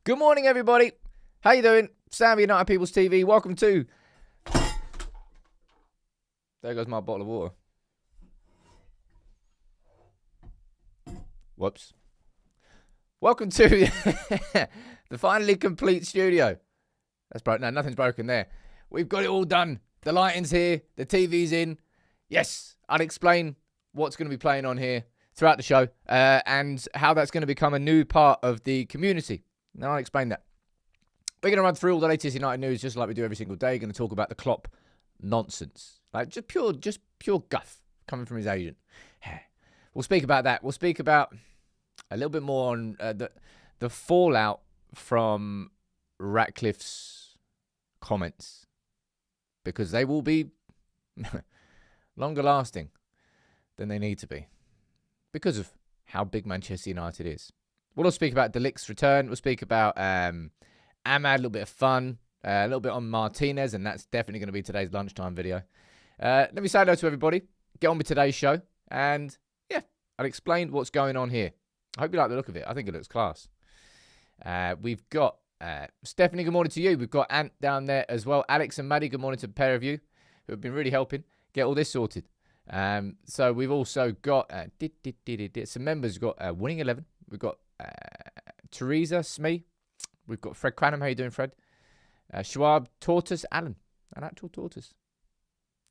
Good morning, everybody. How you doing? Sam, United People's TV. Welcome to... There goes my bottle of water. Whoops. Welcome to the finally complete studio. That's broken. No, nothing's broken there. We've got it all done. The lighting's here. The TV's in. Yes, I'll explain what's going to be playing on here throughout the show and how that's going to become a new part of the community. Now I'll explain that. We're going to run through all the latest United news just like we do every single day. Going to talk about the Klopp nonsense. Like just pure guff coming from his agent. We'll speak about that. We'll speak about a little bit more on the fallout from Ratcliffe's comments, because they will be longer lasting than they need to be because of how big Manchester United is. We'll also speak about Ligt's return. We'll speak about Ahmad, a little bit of fun, a little bit on Martinez, and that's definitely going to be today's lunchtime video. Let me say hello to everybody. Get on with today's show, and yeah, I'll explain what's going on here. I hope you like the look of it. I think it looks class. We've got Stephanie, good morning to you. We've got Ant down there as well. Alex and Maddie, good morning to the pair of you who have been really helping get all this sorted. So we've also got some members. We've got Winning 11. We've got Teresa, Smee. We've got Fred Cranham. How you doing, Fred? Schwab, Tortoise, Alan. An actual tortoise.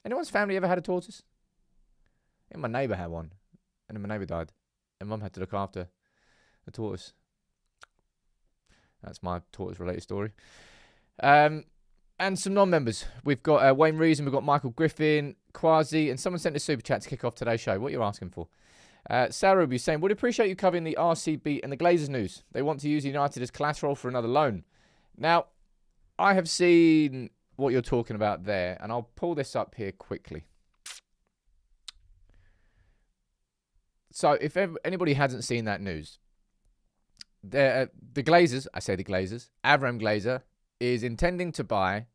Anyone's family ever had a tortoise? I think my neighbour had one. And then my neighbour died. And Mum had to look after the tortoise. That's my tortoise-related story. And some non-members. We've got Wayne Reason. We've got Michael Griffin, Quasi. And someone sent a super chat to kick off today's show. What are you asking for? Sarah will be saying, would appreciate you covering the RCB and the Glazers news. They want to use United as collateral for another loan. Now, I have seen what you're talking about there, and I'll pull this up here quickly. So, if anybody hasn't seen that news, the Glazers, I say the Glazers, Avram Glazer is intending to buy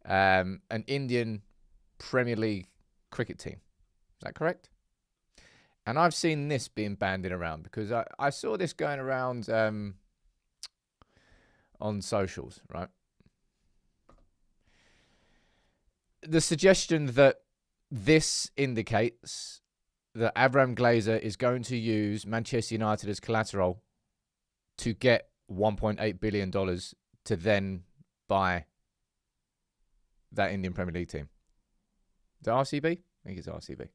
an Indian Premier League cricket team. Is that correct? And I've seen this being bandied around because I saw this going around on socials, right? The suggestion that this indicates that Avram Glazer is going to use Manchester United as collateral to get $1.8 billion to then buy that Indian Premier League team. The RCB? I think it's RCB.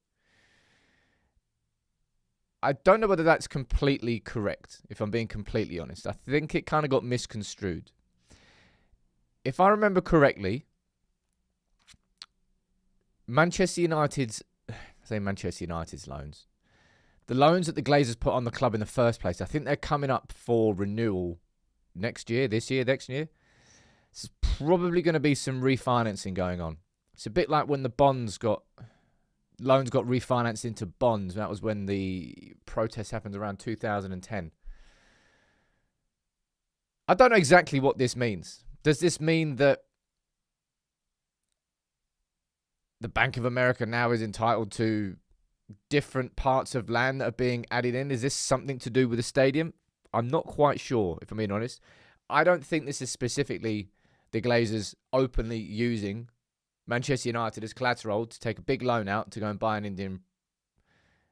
I don't know whether that's completely correct, if I'm being completely honest. I think it kind of got misconstrued. If I remember correctly, Manchester United's loans, the loans that the Glazers put on the club in the first place, I think they're coming up for renewal next year, this year, next year. There's probably going to be some refinancing going on. It's a bit like when loans got refinanced into bonds. That was when the protests happened around 2010. I don't know exactly what this means. Does this mean that the Bank of America now is entitled to different parts of land that are being added in? Is this something to do with the stadium? I'm not quite sure, if I'm being honest. I don't think this is specifically the Glazers openly using Manchester United as collateral to take a big loan out to go and buy an Indian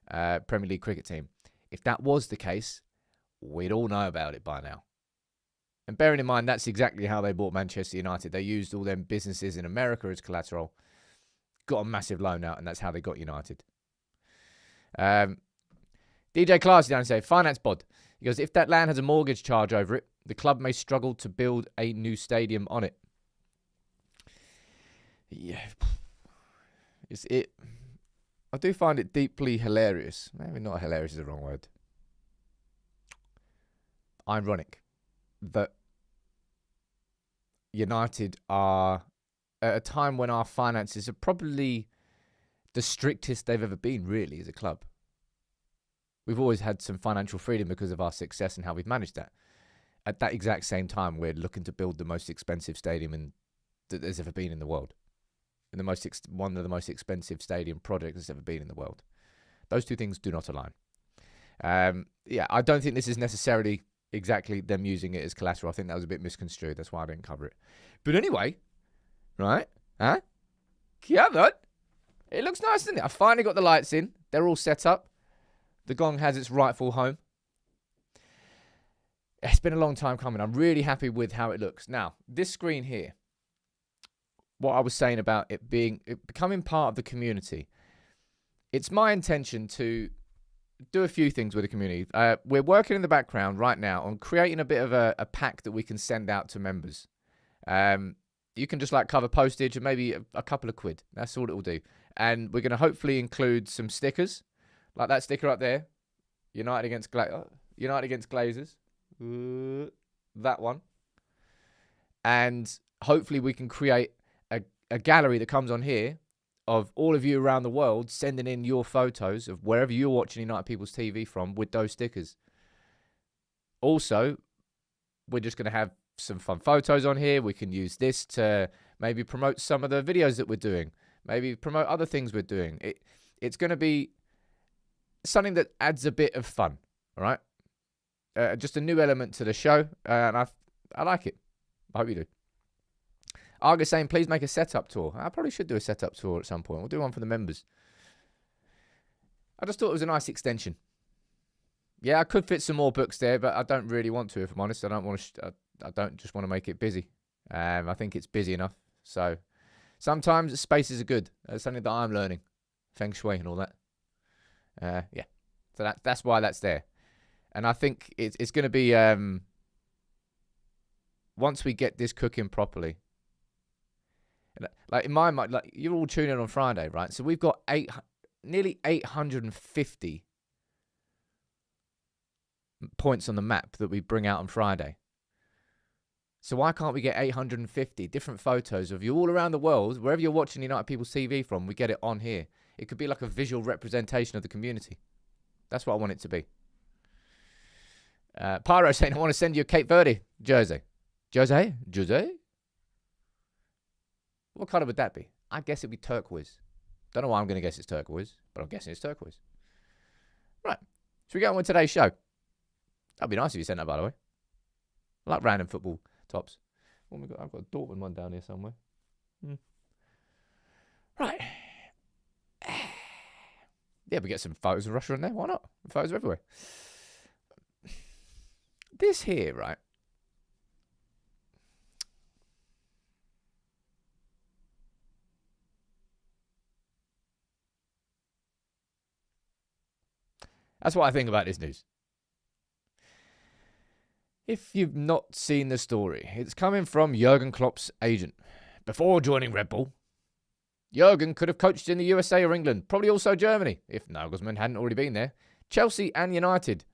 Premier League cricket team. If that was the case, we'd all know about it by now. And bearing in mind, that's exactly how they bought Manchester United. They used all them businesses in America as collateral, got a massive loan out, and that's how they got United. DJ Classy down say, finance bod. He goes, if that land has a mortgage charge over it, the club may struggle to build a new stadium on it. Yeah, I do find it deeply hilarious. Maybe not hilarious is the wrong word. Ironic that United are at a time when our finances are probably the strictest they've ever been, really, as a club. We've always had some financial freedom because of our success and how we've managed that. At that exact same time, we're looking to build the most expensive stadium that there's ever been in the world. And one of the most expensive stadium projects that's ever been in the world. Those two things do not align. I don't think this is necessarily exactly them using it as collateral. I think that was a bit misconstrued. That's why I didn't cover it. But anyway, right? Huh? Come on. It looks nice, doesn't it? I finally got the lights in. They're all set up. The gong has its rightful home. It's been a long time coming. I'm really happy with how it looks. Now, this screen here, what I was saying about it becoming part of the community. It's my intention to do a few things with the community. We're working in the background right now on creating a bit of a pack that we can send out to members. You can just like cover postage and maybe a couple of quid. That's all it will do. And we're going to hopefully include some stickers, like that sticker up there, United against Glazers. That one. And hopefully we can create a gallery that comes on here of all of you around the world sending in your photos of wherever you're watching United People's TV from with those stickers. Also, we're just going to have some fun photos on here. We can use this to maybe promote some of the videos that we're doing. Maybe promote other things we're doing. It's going to be something that adds a bit of fun, all right? Just a new element to the show, and I like it. I hope you do. Argus saying, please make a setup tour. I probably should do a setup tour at some point. We'll do one for the members. I just thought it was a nice extension. Yeah, I could fit some more books there, but I don't really want to, if I'm honest. I don't just want to make it busy. I think it's busy enough. So sometimes spaces are good. That's something that I'm learning. Feng Shui and all that. Yeah. So that's why that's there. And I think it's going to be, once we get this cooking properly, like in my mind, like you're all tuning in on Friday, right? So we've got nearly 850 points on the map that we bring out on Friday. So why can't we get 850 different photos of you all around the world, wherever you're watching United People's TV from, we get it on here. It could be like a visual representation of the community. That's what I want it to be. Pyro saying, I want to send you a Cape Verde jersey. Jose? What colour would that be? I guess it'd be turquoise. Don't know why I'm going to guess it's turquoise, but I'm guessing it's turquoise. Right. Should we get on with today's show? That'd be nice if you sent that, by the way. I like random football tops. What have we got? I've got a Dortmund one down here somewhere. Right. Yeah, we get some photos of Russia in there. Why not? Photos are everywhere. This here, right? That's what I think about this news. If you've not seen the story, it's coming from Jurgen Klopp's agent. Before joining Red Bull, Jurgen could have coached in the USA or England, probably also Germany, if Nagelsmann hadn't already been there. Chelsea and United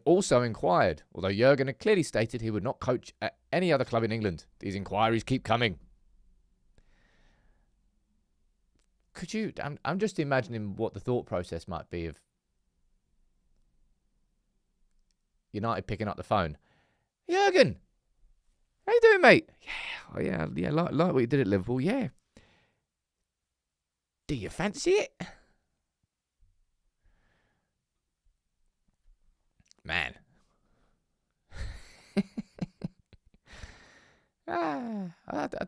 also inquired, although Jurgen had clearly stated he would not coach at any other club in England. These inquiries keep coming. Could you... I'm just imagining what the thought process might be of United picking up the phone. Jurgen, how you doing, mate? Yeah, like what you did at Liverpool, yeah. Do you fancy it? Man. I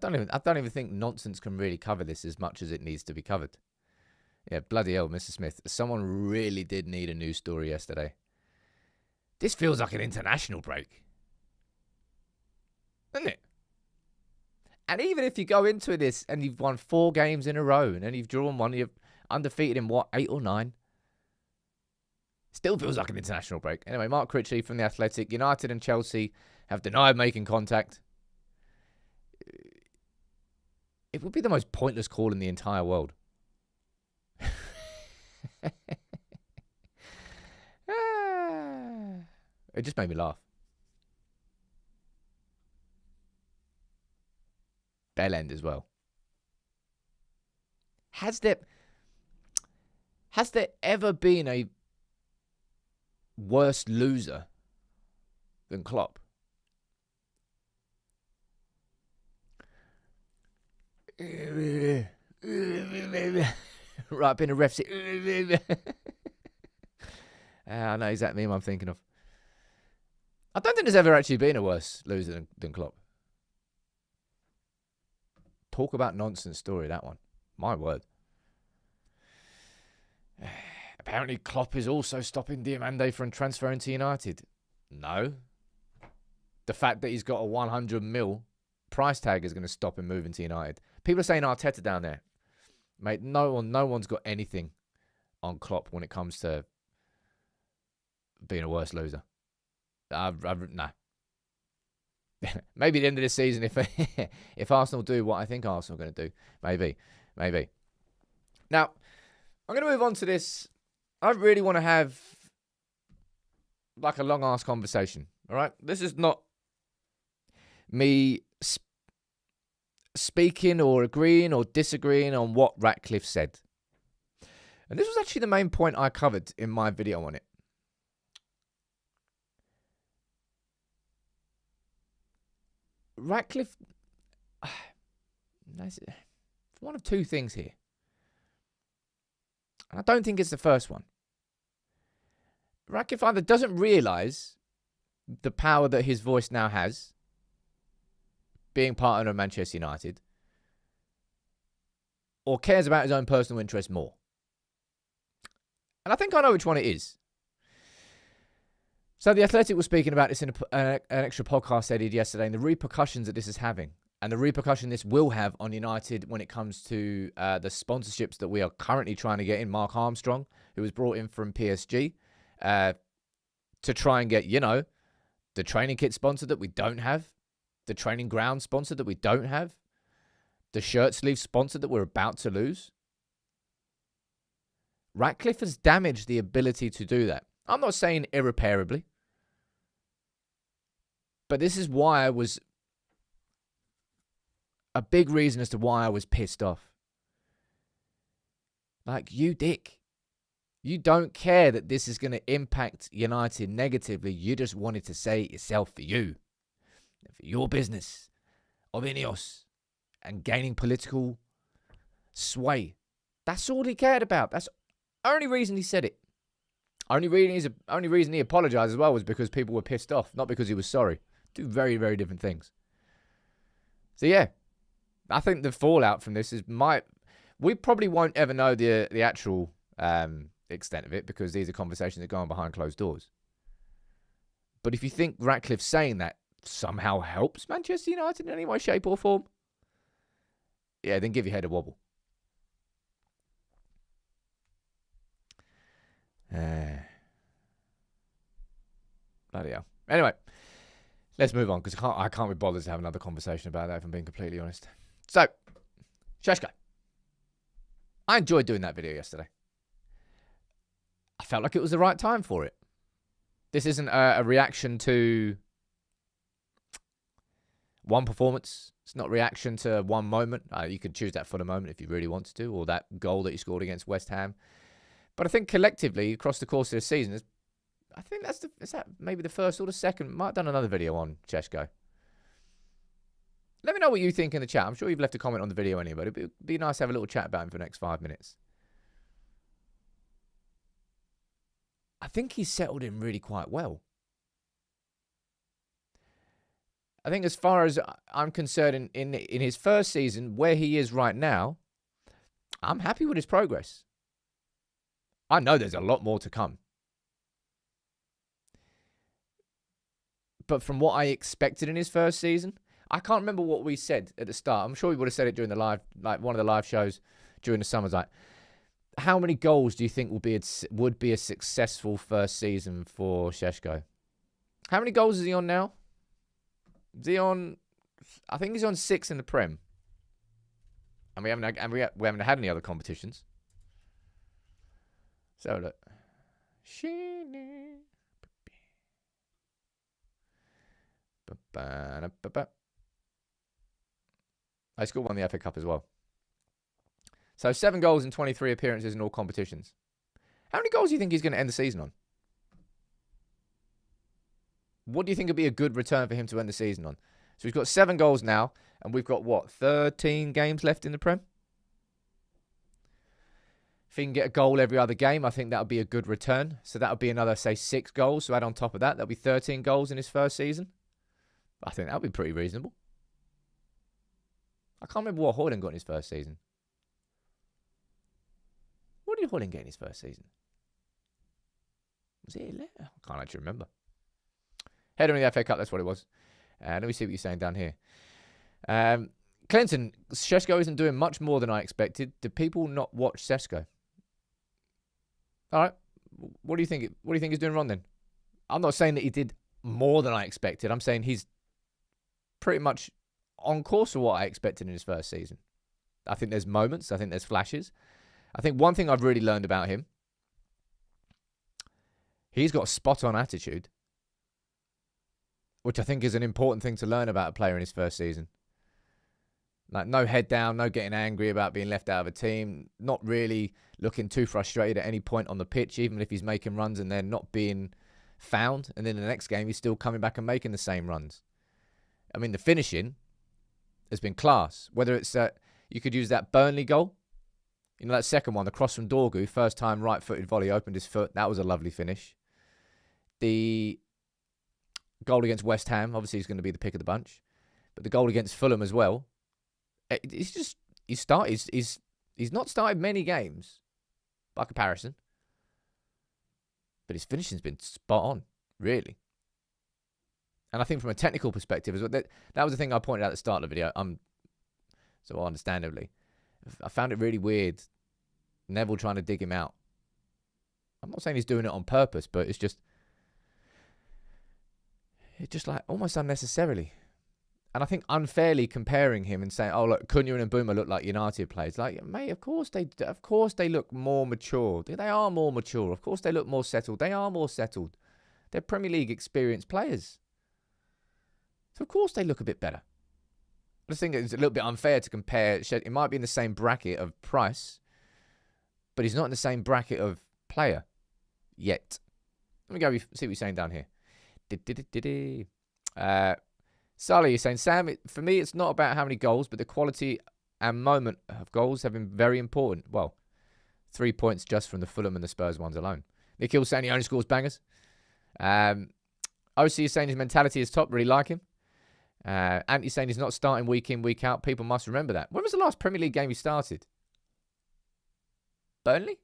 don't even think nonsense can really cover this as much as it needs to be covered. Yeah, bloody hell, Mr. Smith. Someone really did need a news story yesterday. This feels like an international break. Doesn't it? And even if you go into this and you've won 4 games in a row and then you've drawn one, you're undefeated in 8 or 9? Still feels like an international break. Anyway, Mark Critchley from The Athletic. United and Chelsea have denied making contact. It would be the most pointless call in the entire world. It just made me laugh. Bell end as well. Has there ever been a worse loser than Klopp? Right up in a ref seat. I know exactly what I'm thinking of. I don't think there's ever actually been a worse loser than Klopp. Talk about nonsense story, that one. My word. Apparently Klopp is also stopping Diomande from transferring to United. No. The fact that he's got a 100 mil price tag is going to stop him moving to United. People are saying Arteta down there. Mate, no one's got anything on Klopp when it comes to being a worse loser. Nah. Maybe at the end of this season, if Arsenal do what I think Arsenal are going to do, maybe. Now, I'm going to move on to this. I really want to have like a long-ass conversation, all right? This is not me speaking or agreeing or disagreeing on what Ratcliffe said. And this was actually the main point I covered in my video on it. Ratcliffe, that's one of two things here. And I don't think it's the first one. Ratcliffe either doesn't realise the power that his voice now has, being part owner of Manchester United, or cares about his own personal interest more. And I think I know which one it is. So The Athletic was speaking about this in an extra podcast they did yesterday, and the repercussions that this is having, and the repercussion this will have on United when it comes to the sponsorships that we are currently trying to get in. Mark Armstrong, who was brought in from PSG, to try and get, the training kit sponsor that we don't have, the training ground sponsor that we don't have, the shirt sleeve sponsor that we're about to lose. Ratcliffe has damaged the ability to do that. I'm not saying irreparably, but this is why I was a big reason as to why I was pissed off. Like, you dick. You don't care that this is going to impact United negatively. You just wanted to say it yourself for you. For your business of Ineos and gaining political sway. That's all he cared about. That's the only reason he said it. Only reason he apologised as well was because people were pissed off, not because he was sorry. Two very, very different things. So yeah, I think the fallout from this is we probably won't ever know the actual extent of it because these are conversations that go on behind closed doors. But if you think Ratcliffe saying that somehow helps Manchester United in any way, shape or form, yeah, then give your head a wobble. Bloody hell. Anyway, let's move on because I can't be bothered to have another conversation about that if I'm being completely honest. So, Sesko. I enjoyed doing that video yesterday. I felt like it was the right time for it. This isn't a reaction to one performance. It's not a reaction to one moment. You could choose that for the moment if you really wanted to, or that goal that you scored against West Ham. But I think collectively, across the course of the season, I think is that maybe the first or the second. Might have done another video on Sesko. Let me know what you think in the chat. I'm sure you've left a comment on the video anyway, but it'd be nice to have a little chat about him for the next 5 minutes. I think he's settled in really quite well. I think as far as I'm concerned, in his first season, where he is right now, I'm happy with his progress. I know there's a lot more to come. But from what I expected in his first season, I can't remember what we said at the start. I'm sure we would have said it during the live, like one of the live shows during the summer. Like, how many goals do you think would be a successful first season for Sesko? How many goals is he on now? Is he on? I think he's on 6 in the Prem, and we haven't had any other competitions. So look. I scored one in the FA Cup as well. So 7 goals in 23 appearances in all competitions. How many goals do you think he's going to end the season on? What do you think would be a good return for him to end the season on? So he's got 7 goals now, and we've got, 13 games left in the Prem? If he can get a goal every other game, I think that would be a good return. So that would be another, say, 6 goals. So add on top of that, that'll be 13 goals in his first season. I think that would be pretty reasonable. I can't remember what Højlund got in his first season. What did Højlund get in his first season? Was it 11? I can't actually remember. Header in the FA Cup, that's what it was. Let me see what you're saying down here. Clinton, Sesko isn't doing much more than I expected. Do people not watch Sesko? All right. What do you think? What do you think he's doing wrong then? I'm not saying that he did more than I expected. I'm saying he's pretty much on course for what I expected in his first season. I think there's moments. I think there's flashes. I think one thing I've really learned about him, he's got a spot-on attitude, which I think is an important thing to learn about a player in his first season. Like, no head down, no getting angry about being left out of a team, not really looking too frustrated at any point on the pitch, even if he's making runs and they're not being found. And then the next game, he's still coming back and making the same runs. I mean, the finishing has been class. Whether it's you could use that Burnley goal. You know, that second one, the cross from Dorgu, first time right-footed volley, opened his foot. That was a lovely finish. The goal against West Ham, obviously he's going to be the pick of the bunch. But the goal against Fulham as well. He's not started many games by comparison. But his finishing's been spot on, really. And I think from a technical perspective as well, that was the thing I pointed out at the start of the video. So understandably, I found it really weird, Neville trying to dig him out. I'm not saying he's doing it on purpose, but it's just like almost unnecessarily. And I think unfairly comparing him and saying, oh, look, Cunha and Mbeumo look like United players. Like, mate, of course they look more mature. They are more mature. Of course they look more settled. They are more settled. They're Premier League experienced players. So of course they look a bit better. I just think it's a little bit unfair to compare. It might be in the same bracket of price, but he's not in the same bracket of player yet. Let me go see what you're saying down here. Sally, you're saying, Sam, for me, it's not about how many goals, but the quality and moment of goals have been very important. Well, 3 points just from the Fulham and the Spurs ones alone. Nikhil's saying he only scores bangers. OC is saying his mentality is top, really like him. Anti's saying he's not starting week in, week out. People must remember that. When was the last Premier League game he started? Burnley?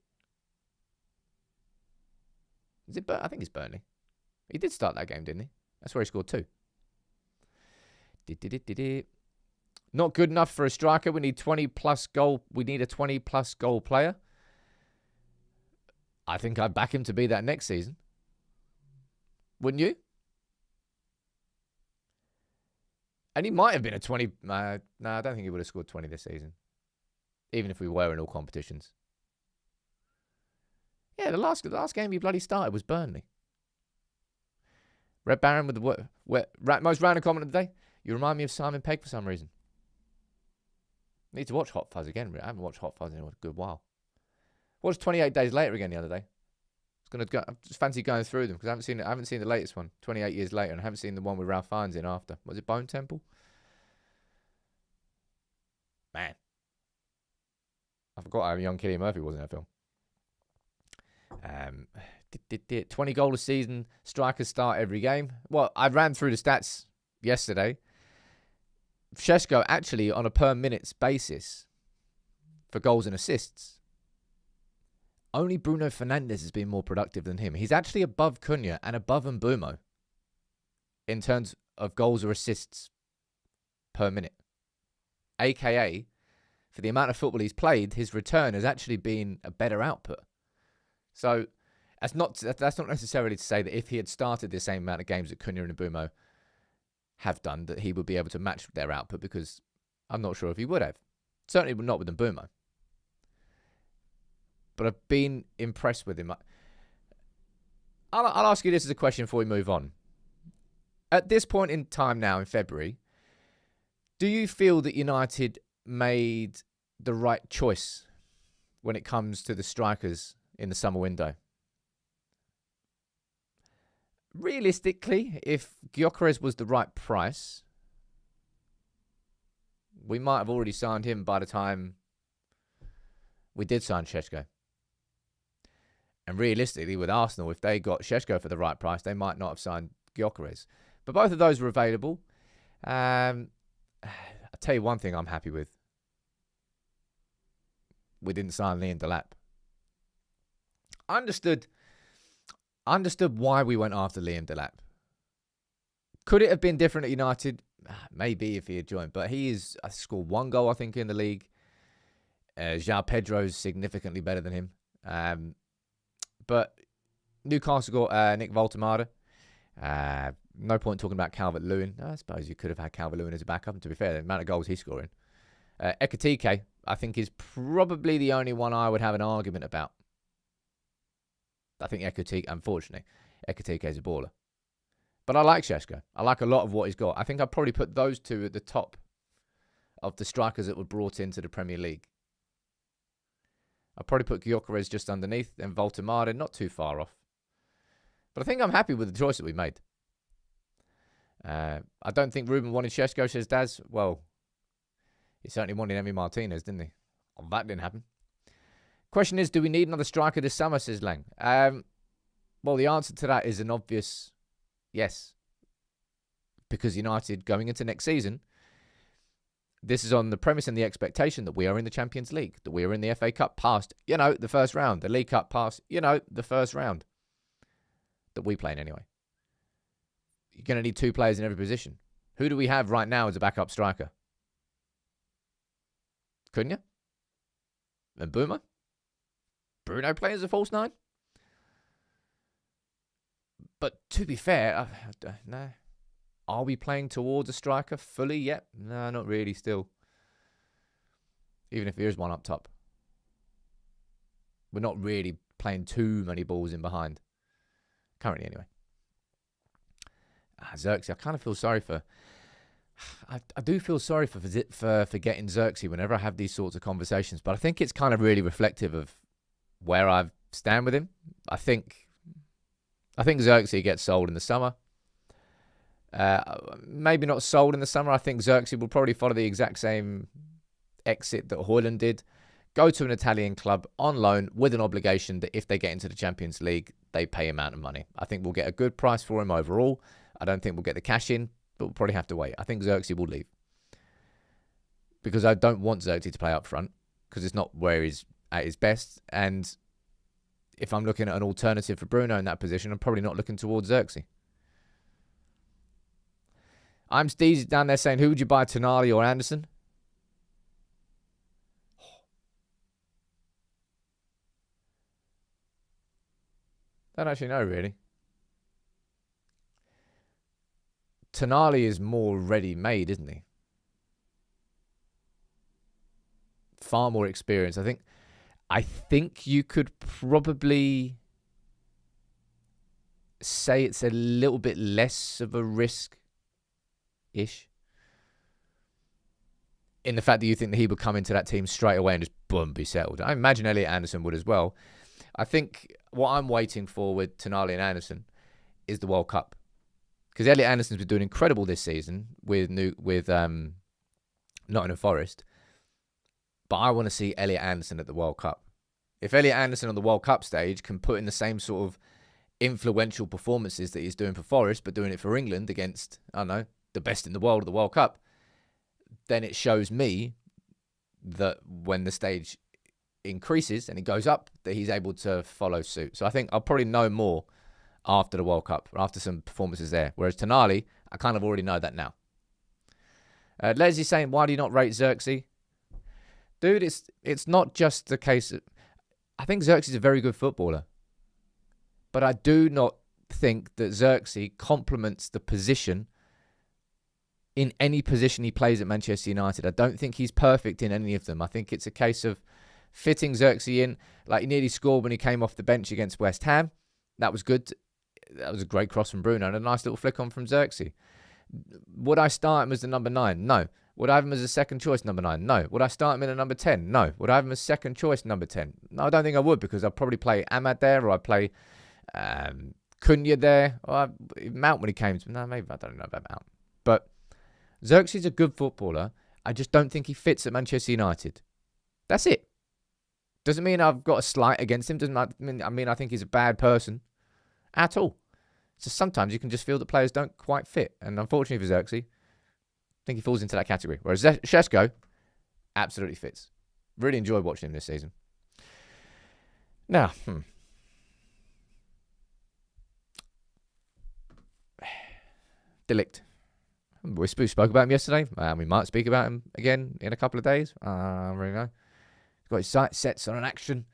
Is it I think it's Burnley. He did start that game, didn't he? That's where he scored 2. Not good enough for a striker. We need 20-plus goal. We need a 20-plus goal player. I think I'd back him to be that next season. Wouldn't you? And he might have been a 20... no, I don't think he would have scored 20 this season. Even if we were in all competitions. Yeah, the last game he bloody started was Burnley. Red Baron with the most random comment of the day. You remind me of Simon Pegg for some reason. Need to watch Hot Fuzz again. I haven't watched Hot Fuzz in a good while. Watched 28 Days Later again the other day. I just fancy going through them because I haven't seen the latest one, 28 years later, and I haven't seen the one with Ralph Fiennes in after. Was it Bone Temple? Man. I forgot how young Cillian Murphy was in that film. 20 goal a season, strikers start every game. Well, I ran through the stats yesterday. Sesko actually on a per minutes basis for goals and assists. Only Bruno Fernandes has been more productive than him. He's actually above Cunha and above Mbeumo in terms of goals or assists per minute. AKA, for the amount of football he's played, his return has actually been a better output. So that's not necessarily to say that if he had started the same amount of games that Cunha and Mbeumo have done, that he would be able to match their output, because I'm not sure if he would have. Certainly not with Mbeumo. But I've been impressed with him. I'll ask you this as a question before we move on. At this point in time now, in February, do you feel that United made the right choice when it comes to the strikers in the summer window? Realistically, if Gyökeres was the right price, we might have already signed him by the time we did sign Sesko. And realistically, with Arsenal, if they got Sesko for the right price, they might not have signed Gyökeres. But both of those were available. I'll tell you one thing I'm happy with. We didn't sign Delap. I understood why we went after Delap. Could it have been different at United? Maybe if he had joined. But he is scored 1 goal, I think, in the league. João Pedro's significantly better than him. But Newcastle got Nick Voltemade. No point talking about Calvert-Lewin. I suppose you could have had Calvert-Lewin as a backup. And to be fair, the amount of goals he's scoring. Ekitike, I think, is probably the only one I would have an argument about. I think Ekitike, unfortunately, Ekitike is a baller. But I like Sesko. I like a lot of what he's got. I think I'd probably put those two at the top of the strikers that were brought into the Premier League. I'd probably put Gyökeres just underneath, then Voltemade, not too far off. But I think I'm happy with the choice that we made. I don't think Ruben wanted Sesko, says Daz. Well, he certainly wanted Emi Martinez, didn't he? Well, that didn't happen. Question is, do we need another striker this summer, says Lang? Well, the answer to that is an obvious yes. Because United, going into next season, this is on the premise and the expectation that we are in the Champions League, that we are in the FA Cup past, the first round, the League Cup past, the first round that we play in anyway. You're going to need 2 players in every position. Who do we have right now as a backup striker? Cunha? And Boomer? Bruno playing as a false 9? But to be fair, no. Are we playing towards a striker fully yet? No, not really still. Even if there is one up top. We're not really playing too many balls in behind. Currently, anyway. Xerxes, I kind of feel sorry for... I do feel sorry for getting Xerxes whenever I have these sorts of conversations. But I think it's kind of really reflective of where I stand with him. I think Xerxes gets sold in the summer. Maybe not sold in the summer. I think Xerxes will probably follow the exact same exit that Højlund did. Go to an Italian club on loan with an obligation that if they get into the Champions League, they pay him out of money. I think we'll get a good price for him overall. I don't think we'll get the cash in, but we'll probably have to wait. I think Xerxes will leave. Because I don't want Xerxes to play up front, because it's not where he's at his best. And if I'm looking at an alternative for Bruno in that position, I'm probably not looking towards Xerxes. I'm Steezy down there saying, who would you buy, Tonali or Anderson? Don't actually know, really. Tonali is more ready-made, isn't he? Far more experienced. I think you could probably say it's a little bit less of a risk-ish. In the fact that you think that he would come into that team straight away and just, boom, be settled. I imagine Elliot Anderson would as well. I think what I'm waiting for with Tonali and Anderson is the World Cup. Because Elliot Anderson's been doing incredible this season with Nottingham Forest. But I want to see Elliot Anderson at the World Cup. If Elliot Anderson on the World Cup stage can put in the same sort of influential performances that he's doing for Forest, but doing it for England against, I don't know, the best in the world at the World Cup, then it shows me that when the stage increases and it goes up, that he's able to follow suit. So I think I'll probably know more after the World Cup, or after some performances there. Whereas Tonali, I kind of already know that now. Leslie's saying, why do you not rate Xerxes? Dude, it's not just the case of... I think Xerxes is a very good footballer. But I do not think that Xerxes complements the position in any position he plays at Manchester United. I don't think he's perfect in any of them. I think it's a case of fitting Xerxes in. Like, he nearly scored when he came off the bench against West Ham. That was good. That was a great cross from Bruno and a nice little flick on from Xerxes. Would I start him as the number 9? No. Would I have him as a second choice number 9? No. Would I start him in a number 10? No. Would I have him as second choice number 10? No, I don't think I would, because I'd probably play Ahmad there, or I'd play Cunha there, or Mount when he came to... No, maybe I don't know about Mount. But Xerxes is a good footballer. I just don't think he fits at Manchester United. That's it. Doesn't mean I've got a slight against him. Doesn't mean I think he's a bad person at all. So sometimes you can just feel that players don't quite fit. And unfortunately for Xerxes, I think he falls into that category. Whereas Sesko absolutely fits. Really enjoyed watching him this season. Now, Ligt. We spoke about him yesterday. We might speak about him again in a couple of days. I don't really know. He's got his sights set on an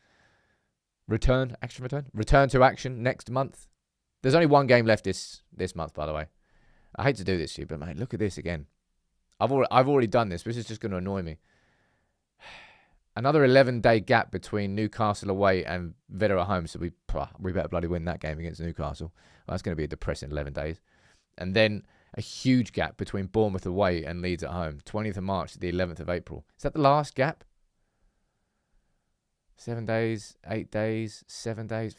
return to action next month. There's only one game left this month, by the way. I hate to do this to you, but mate, look at this again. I've already done this, but this is just going to annoy me. Another 11-day gap between Newcastle away and Villa at home, so we better bloody win that game against Newcastle. Well, that's going to be a depressing 11 days. And then a huge gap between Bournemouth away and Leeds at home, 20th of March to the 11th of April. Is that the last gap? 7 days, 8 days, 7 days.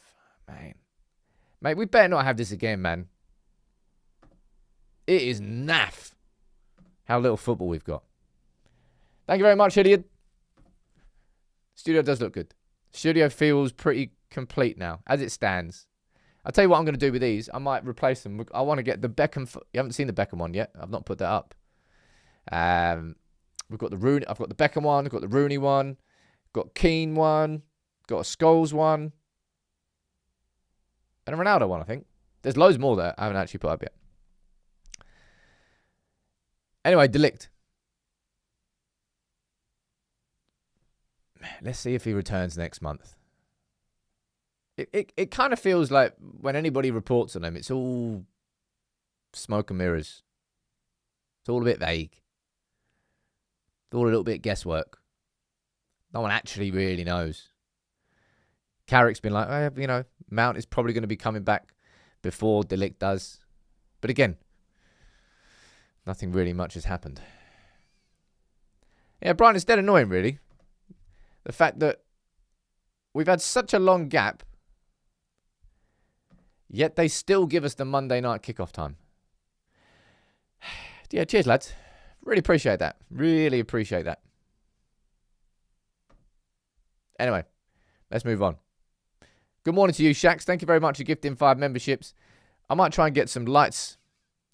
Man. Mate, we better not have this again, man. It is naff how little football we've got. Thank you very much, idiot. Studio does look good. Studio feels pretty complete now, as it stands. I'll tell you what I'm going to do with these. I might replace them. I want to get the Beckham. You haven't seen the Beckham one yet. I've not put that up. We've got the Rooney. I've got the Beckham one. I've got the Rooney one. Got Keane one. Got a Scholes one. And a Ronaldo one, I think. There's loads more there I haven't actually put up yet. Anyway, Ligt. Let's see if he returns next month. It kind of feels like when anybody reports on him, it's all smoke and mirrors. It's all a bit vague. It's all a little bit guesswork. No one actually really knows. Carrick's been like, Mount is probably going to be coming back before Ligt does. But again, nothing really much has happened. Yeah, Brian, it's dead annoying, really. The fact that we've had such a long gap, yet they still give us the Monday night kickoff time. Yeah, cheers, lads. Really appreciate that. Really appreciate that. Anyway, let's move on. Good morning to you, Shax. Thank you very much for gifting 5 memberships. I might try and get some lights,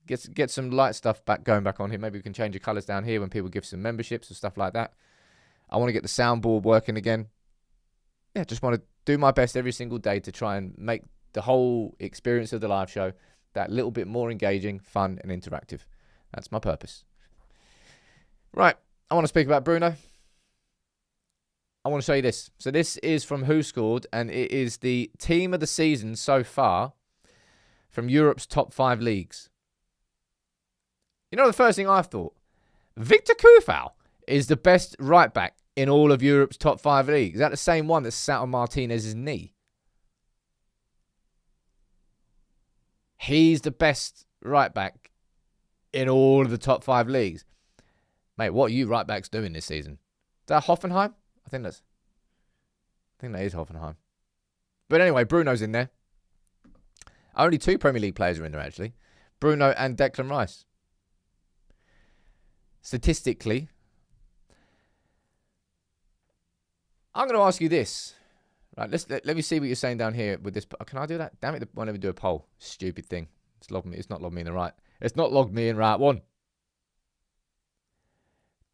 get some light stuff going back on here. Maybe we can change the colours down here when people give some memberships or stuff like that. I want to get the soundboard working again. Yeah, just want to do my best every single day to try and make the whole experience of the live show that little bit more engaging, fun, and interactive. That's my purpose. Right, I want to speak about Bruno. I want to show you this. So this is from Who Scored, and it is the team of the season so far from Europe's top 5 leagues. You know, the first thing I thought, Victor Kufau is the best right back in all of Europe's top 5 leagues. Is that the same one that sat on Martinez's knee? He's the best right back in all of the top 5 leagues. Mate, what are you right backs doing this season? Is that Hoffenheim? I think that is Hoffenheim. But anyway, Bruno's in there. Only 2 Premier League players are in there, actually. Bruno and Declan Rice. Statistically, I'm going to ask you this. Right, let me see what you're saying down here with this. Can I do that? Damn it, why don't we do a poll? Stupid thing. It's not logged me in the right. It's not logged me in right one.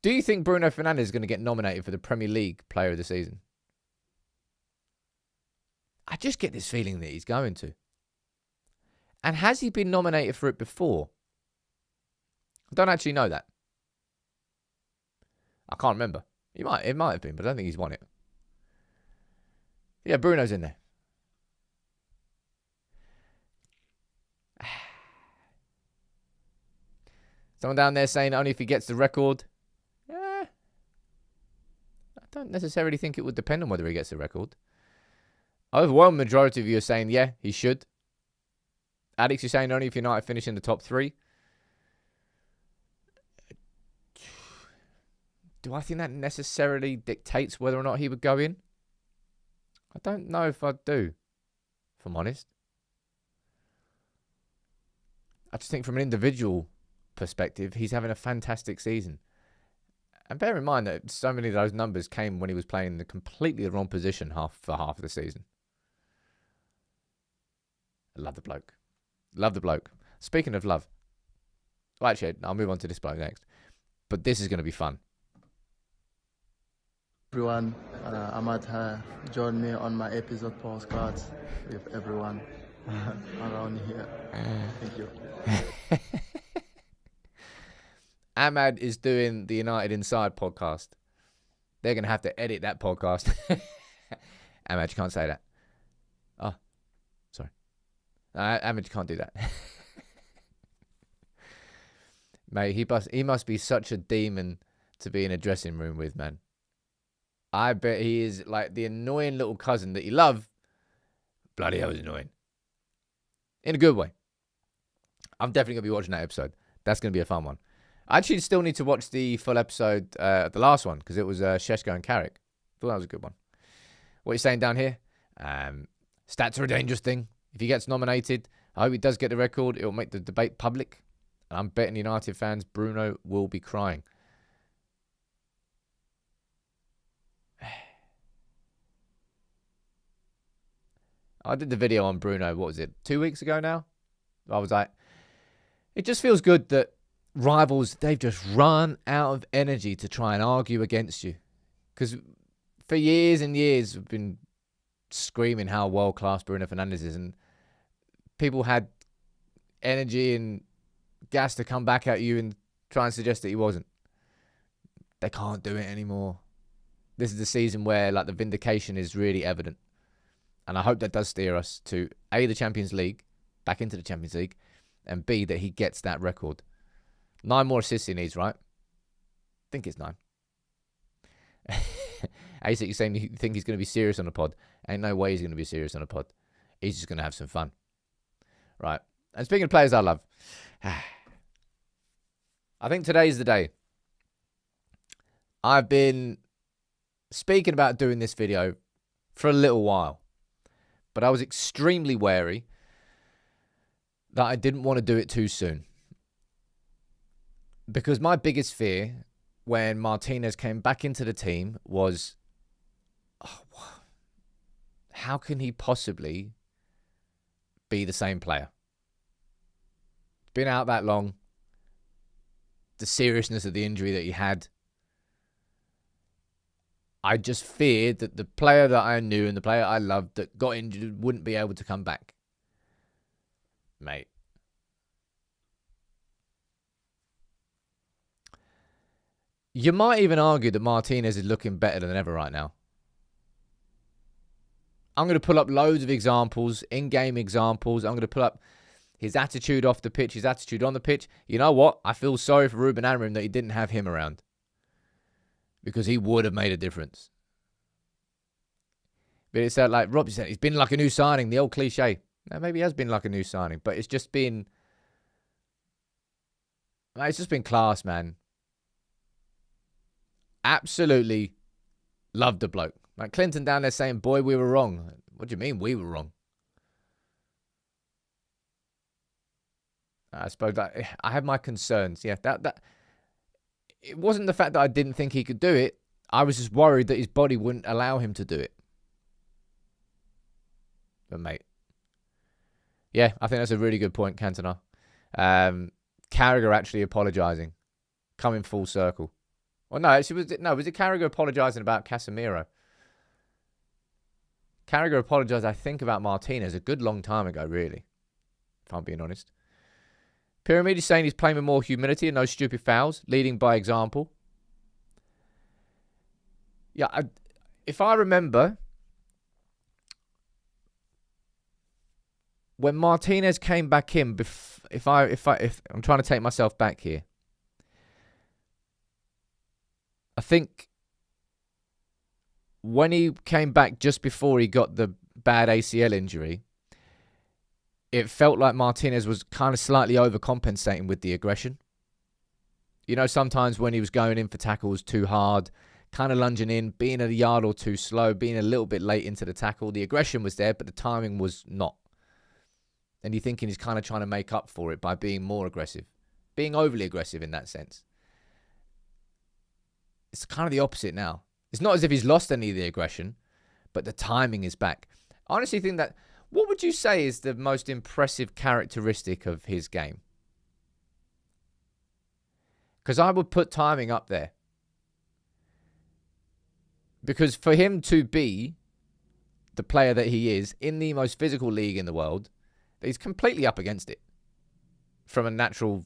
Do you think Bruno Fernandes is going to get nominated for the Premier League Player of the Season? I just get this feeling that he's going to. And has he been nominated for it before? I don't actually know that. I can't remember. It might have been, but I don't think he's won it. Yeah, Bruno's in there. Someone down there saying only if he gets the record. I don't necessarily think it would depend on whether he gets the record. Overwhelming majority of you are saying, yeah, he should. Alex, you're saying only if United finish in the top 3. Do I think that necessarily dictates whether or not he would go in? I don't know if I do, if I'm honest. I just think from an individual perspective, he's having a fantastic season. And bear in mind that so many of those numbers came when he was playing the completely the wrong position for half of the season. I love the bloke. Love the bloke. Speaking of love. Well, actually, I'll move on to this bloke next. But this is going to be fun. Everyone, Ahmad joined me on my episode postcards with everyone around here. Thank you. Ahmad is doing the United Inside podcast. They're going to have to edit that podcast. Ahmad, you can't say that. Oh, sorry. Ahmad, you can't do that. Mate, he must be such a demon to be in a dressing room with, man. I bet he is like the annoying little cousin that you love. Bloody hell, he's annoying. In a good way. I'm definitely going to be watching that episode. That's going to be a fun one. I actually still need to watch the full episode, the last one, because it was Sesko and Carrick. Thought that was a good one. What are you saying down here? Stats are a dangerous thing. If he gets nominated, I hope he does get the record. It will make the debate public. And I'm betting United fans, Bruno will be crying. I did the video on Bruno, what was it, 2 weeks ago now? I was like, it just feels good that rivals, they've just run out of energy to try and argue against you. Because for years and years, we've been screaming how world-class Bruno Fernandes is. And people had energy and gas to come back at you and try and suggest that he wasn't. They can't do it anymore. This is the season where like the vindication is really evident. And I hope that does steer us to A, the Champions League, back into the Champions League, and B, that he gets that record. 9 more assists he needs, right? I think it's 9. Asik, you're saying you think he's going to be serious on the pod. Ain't no way he's going to be serious on the pod. He's just going to have some fun. Right. And speaking of players I love, I think today's the day. I've been speaking about doing this video for a little while. But I was extremely wary that I didn't want to do it too soon. Because my biggest fear when Martinez came back into the team was, how can he possibly be the same player? Been out that long. The seriousness of the injury that he had. I just feared that the player that I knew and the player I loved that got injured wouldn't be able to come back. Mate. You might even argue that Martinez is looking better than ever right now. I'm going to pull up loads of examples, in-game examples. I'm going to pull up his attitude off the pitch, his attitude on the pitch. You know what? I feel sorry for Ruben Amorim that he didn't have him around. Because he would have made a difference. But it's like Rob said, he's been like a new signing, the old cliche. Now, maybe he has been like a new signing, but it's just been... It's just been class, man. Absolutely loved the bloke. Like Clinton down there saying, boy, we were wrong. What do you mean we were wrong? I suppose that I had my concerns. Yeah, that it wasn't the fact that I didn't think he could do it. I was just worried that his body wouldn't allow him to do it. But, mate. Yeah, I think that's a really good point, Cantona. Carragher actually apologising. Coming full circle. Well, no, actually, was it Carragher apologising about Casemiro? Carragher apologised, I think, about Martinez a good long time ago, really. If I'm being honest. Pyramid is saying he's playing with more humility and no stupid fouls, leading by example. Yeah, if I remember, when Martinez came back in, if I'm trying to take myself back here, I think when he came back just before he got the bad ACL injury, it felt like Martinez was kind of slightly overcompensating with the aggression. You know, sometimes when he was going in for tackles too hard, kind of lunging in, being a yard or two slow, being a little bit late into the tackle, the aggression was there, but the timing was not. And you're thinking he's kind of trying to make up for it by being more aggressive, being overly aggressive in that sense. It's kind of the opposite now. It's not as if he's lost any of the aggression, but the timing is back. I honestly think that, what would you say is the most impressive characteristic of his game? Because I would put timing up there. Because for him to be the player that he is in the most physical league in the world, he's completely up against it from a natural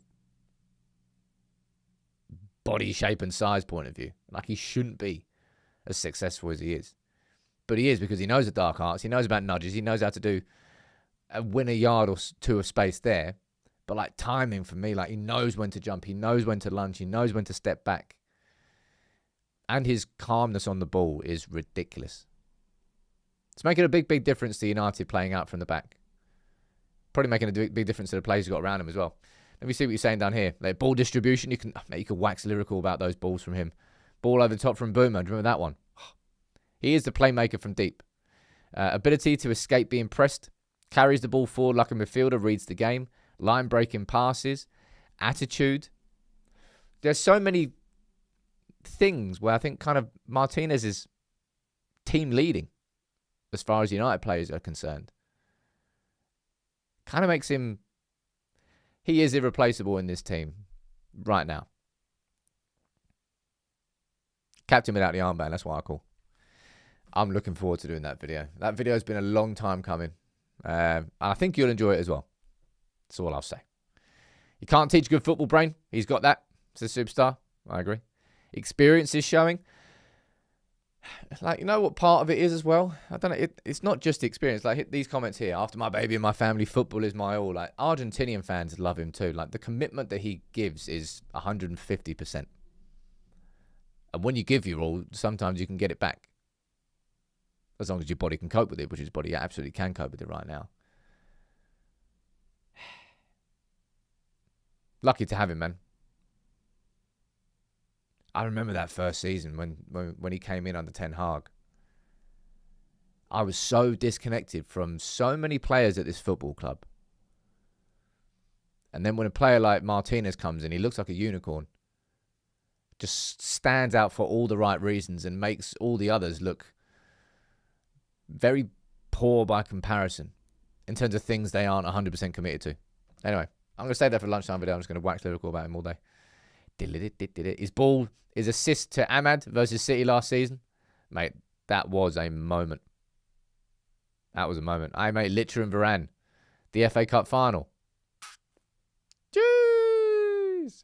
body shape and size point of view. Like, he shouldn't be as successful as he is. But he is, because he knows the dark arts. He knows about nudges. He knows how to win a yard or two of space there. But like timing for me, like he knows when to jump. He knows when to lunge. He knows when to step back. And his calmness on the ball is ridiculous. It's making a big, big difference to United playing out from the back. Probably making a big difference to the players he's got around him as well. Let me see what you're saying down here. Like ball distribution, you can wax lyrical about those balls from him. Ball over the top from Boomer. Do you remember that one? He is the playmaker from deep. Ability to escape being pressed. Carries the ball forward like a midfielder. Reads the game. Line breaking passes. Attitude. There's so many things where I think kind of Martinez is team leading as far as United players are concerned. Kind of makes him... He is irreplaceable in this team right now. Captain without the armband, that's what I call. I'm looking forward to doing that video. That video has been a long time coming. I think you'll enjoy it as well. That's all I'll say. You can't teach good football, Brain. He's got that. He's a superstar. I agree. Experience is showing. Like, you know what part of it is as well? I don't know. It's not just the experience. Like, hit these comments here. After my baby and my family, football is my all. Like, Argentinian fans love him too. Like, the commitment that he gives is 150%. And when you give your all, sometimes you can get it back. As long as your body can cope with it, which his body absolutely can cope with it right now. Lucky to have him, man. I remember that first season when he came in under Ten Hag. I was so disconnected from so many players at this football club. And then when a player like Martinez comes in, he looks like a unicorn. Just stands out for all the right reasons and makes all the others look very poor by comparison in terms of things they aren't 100% committed to. Anyway, I'm going to save that for the lunchtime video. I'm just going to wax lyrical about him all day. His ball, his assist to Ahmad versus City last season. Mate, that was a moment. That was a moment. Mate, Ligt and Varane. The FA Cup final. Jeez.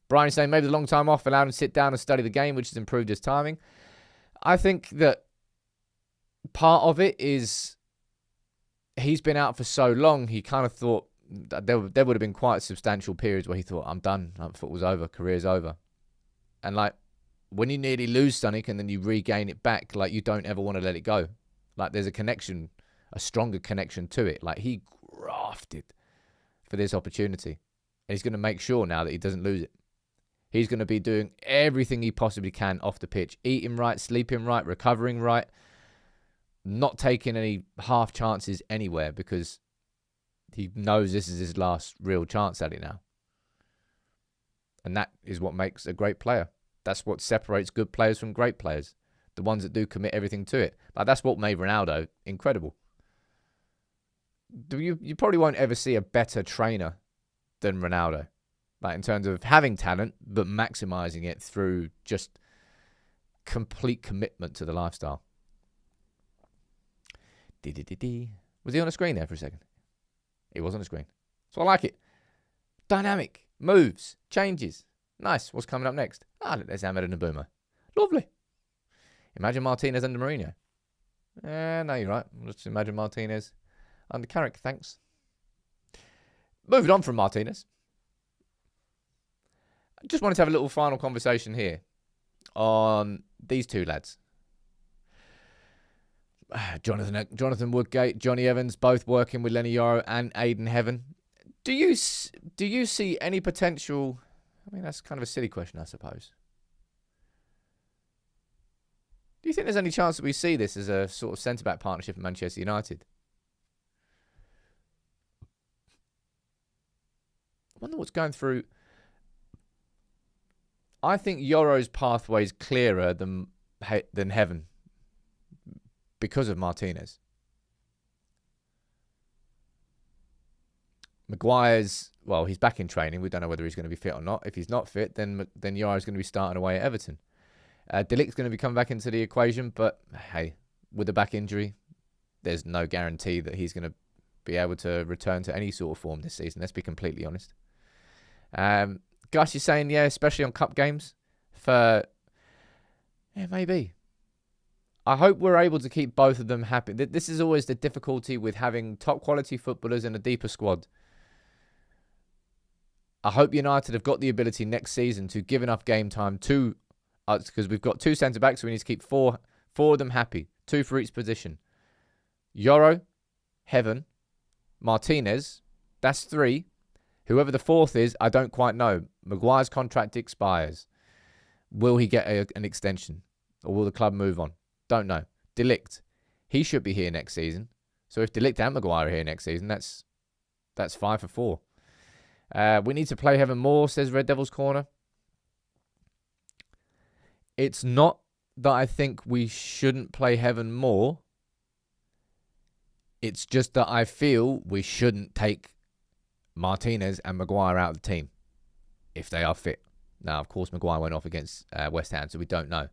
Brian is saying maybe the long time off allowed him to sit down and study the game, which has improved his timing. I think that part of it is he's been out for so long, he kind of thought that there would have been quite substantial periods where he thought, I'm done, football's over, career's over. And like, when you nearly lose something and then you regain it back, like, you don't ever want to let it go. Like, there's a connection, a stronger connection to it. Like, he grafted for this opportunity. And he's going to make sure now that he doesn't lose it. He's going to be doing everything he possibly can off the pitch. Eating right, sleeping right, recovering right. Not taking any half chances anywhere, because he knows this is his last real chance at it now. And that is what makes a great player. That's what separates good players from great players. The ones that do commit everything to it. Like, that's what made Ronaldo incredible. You probably won't ever see a better trainer than Ronaldo. Like, in terms of having talent, but maximising it through just complete commitment to the lifestyle. Was he on the screen there for a second? He was on the screen. So I like it. Dynamic. Moves. Changes. Nice. What's coming up next? There's Ahmed and the Boomer. Lovely. Imagine Martinez under Mourinho. No, you're right. Let's imagine Martinez under Carrick. Thanks. Moving on from Martinez. I just wanted to have a little final conversation here on these two lads. Jonathan Woodgate, Johnny Evans, both working with Lenny Yoro and Aidan Heaven. Do you see any potential? I mean, that's kind of a silly question, I suppose. Do you think there's any chance that we see this as a sort of centre-back partnership at Manchester United? I wonder what's going through I think Yoro's pathway is clearer than heaven because of Martinez. Maguire's, well, he's back in training. We don't know whether he's going to be fit or not. If he's not fit, then Yoro's going to be starting away at Everton. Licht's going to be coming back into the equation, but hey, with a back injury, there's no guarantee that he's going to be able to return to any sort of form this season. Let's be completely honest. Gus, you're saying, yeah, especially on cup games? Yeah, maybe. I hope we're able to keep both of them happy. This is always the difficulty with having top quality footballers in a deeper squad. I hope United have got the ability next season to give enough game time to us, because we've got 2 centre-backs, so we need to keep four of them happy. 2 for each position. Yoro, Heaven, Martinez, that's 3. Whoever the 4th is, I don't quite know. Maguire's contract expires. Will he get an extension? Or will the club move on? Don't know. Ligt, he should be here next season. So if Ligt and Maguire are here next season, that's 5 for 4. We need to play Heaven more, says Red Devil's Corner. It's not that I think we shouldn't play Heaven more. It's just that I feel we shouldn't take Martinez and Maguire out of the team if they are fit. Now, of course, Maguire went off against West Ham, so we don't know.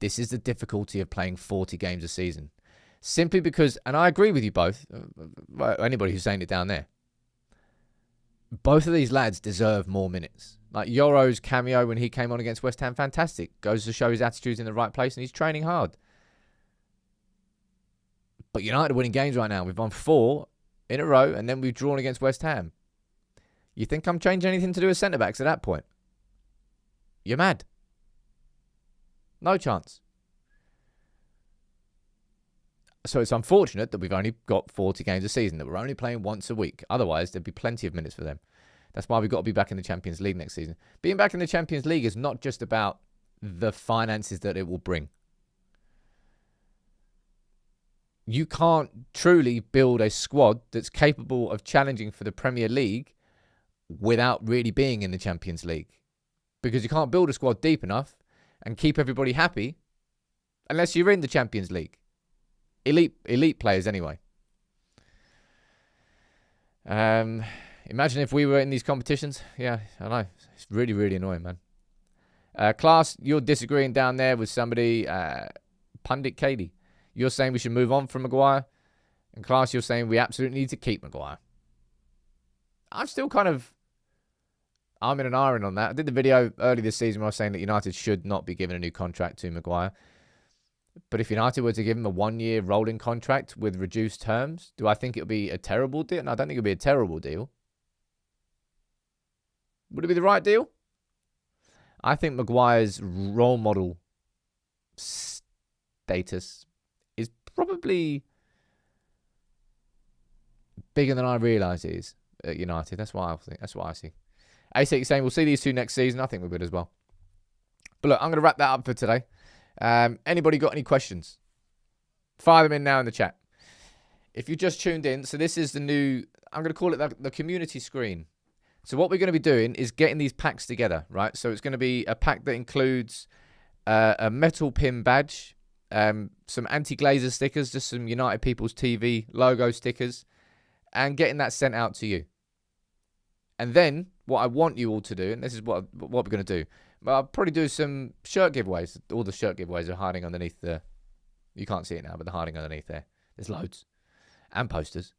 This is the difficulty of playing 40 games a season. Simply because, and I agree with you both, anybody who's saying it down there, both of these lads deserve more minutes. Like Yoro's cameo when he came on against West Ham, fantastic. Goes to show his attitude's in the right place and he's training hard. But United are winning games right now. We've won 4 in a row and then we've drawn against West Ham. You think I'm changing anything to do with centre-backs at that point? You're mad. No chance. So it's unfortunate that we've only got 40 games a season, that we're only playing once a week. Otherwise, there'd be plenty of minutes for them. That's why we've got to be back in the Champions League next season. Being back in the Champions League is not just about the finances that it will bring. You can't truly build a squad that's capable of challenging for the Premier League without really being in the Champions League. Because you can't build a squad deep enough and keep everybody happy unless you're in the Champions League. Elite players anyway. Imagine if we were in these competitions. Yeah, I know. It's really, really annoying, man. Class, you're disagreeing down there with somebody. Pundit Katie, you're saying we should move on from Maguire. And Class, you're saying we absolutely need to keep Maguire. I'm still kind of arming and iron on that. I did the video early this season where I was saying that United should not be given a new contract to Maguire. But if United were to give him a 1-year rolling contract with reduced terms, do I think it would be a terrible deal? No, I don't think it would be a terrible deal. Would it be the right deal? I think Maguire's role model status is probably bigger than I realise it is at United. That's what I think. That's what I see. A6 saying we'll see these 2 next season. I think we would as well. But look, I'm going to wrap that up for today. Anybody got any questions? Fire them in now in the chat. If you just tuned in, so this is the new, I'm going to call it the community screen. So what we're going to be doing is getting these packs together, right? So it's going to be a pack that includes a metal pin badge, some anti-Glazer stickers, just some United People's TV logo stickers, and getting that sent out to you. And then what I want you all to do, and this is what we're going to do, but I'll probably do some shirt giveaways. All the shirt giveaways are hiding underneath the... You can't see it now, but they're hiding underneath there. There's loads. And posters.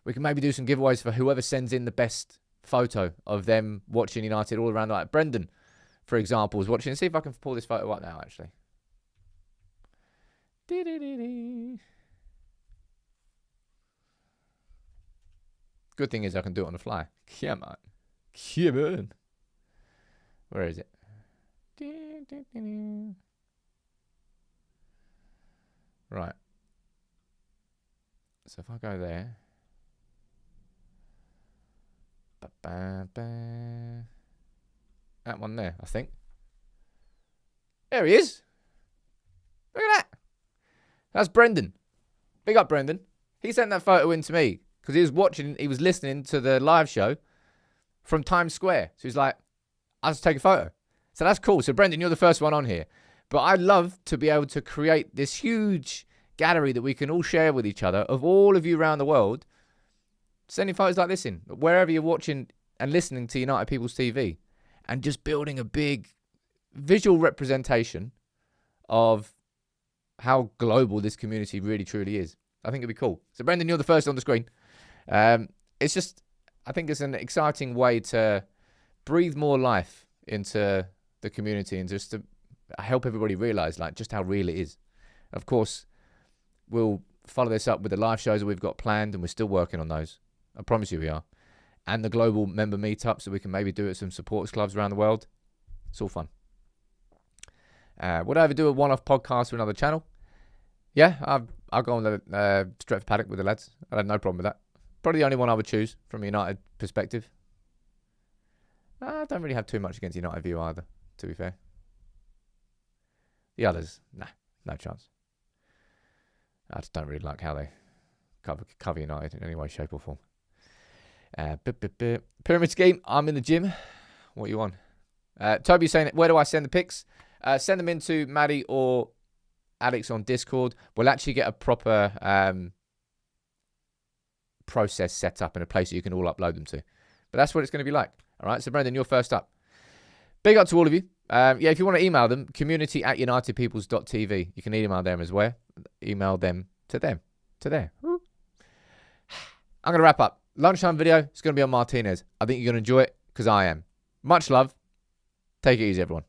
We can maybe do some giveaways for whoever sends in the best photo of them watching United all around. Like Brendan, for example, was watching. See if I can pull this photo up now, actually. Good thing is I can do it on the fly. Come on. Come on. Where is it? Right. So if I go there. That one there, I think. There he is. Look at that. That's Brendan. Big up, Brendan. He sent that photo in to me because he was listening to the live show from Times Square. So he's like, I'll just take a photo. So that's cool. So Brendan, you're the first one on here. But I'd love to be able to create this huge gallery that we can all share with each other of all of you around the world, sending photos like this in, wherever you're watching and listening to United People's TV, and just building a big visual representation of how global this community really truly is. I think it'd be cool. So Brendan, you're the first on the screen. It's just, I think it's an exciting way to breathe more life into the community and just to help everybody realize like just how real it is. Of course, we'll follow this up with the live shows that we've got planned, and we're still working on those. I promise you we are. And the global member meetups that we can maybe do at some supporters clubs around the world. It's all fun. Would I ever do a one-off podcast for another channel? Yeah, I'll go on the Stretford Paddock with the lads. I have no problem with that. Probably the only one I would choose from a United perspective. I don't really have too much against United view either, to be fair. The others, nah, no chance. I just don't really like how they cover United in any way, shape or form. Pyramid scheme, I'm in the gym. What are you on? Toby's saying, where do I send the pics? Send them into Maddie or Alex on Discord. We'll actually get a proper process set up in a place that you can all upload them to. But that's what it's going to be like. All right, so Brendan, you're first up. Big up to all of you. Yeah, if you want to email them, community@unitedpeoples.tv. You can email them as well. Email them to there. I'm going to wrap up. Lunchtime video, it's going to be on Martinez. I think you're going to enjoy it because I am. Much love. Take it easy, everyone.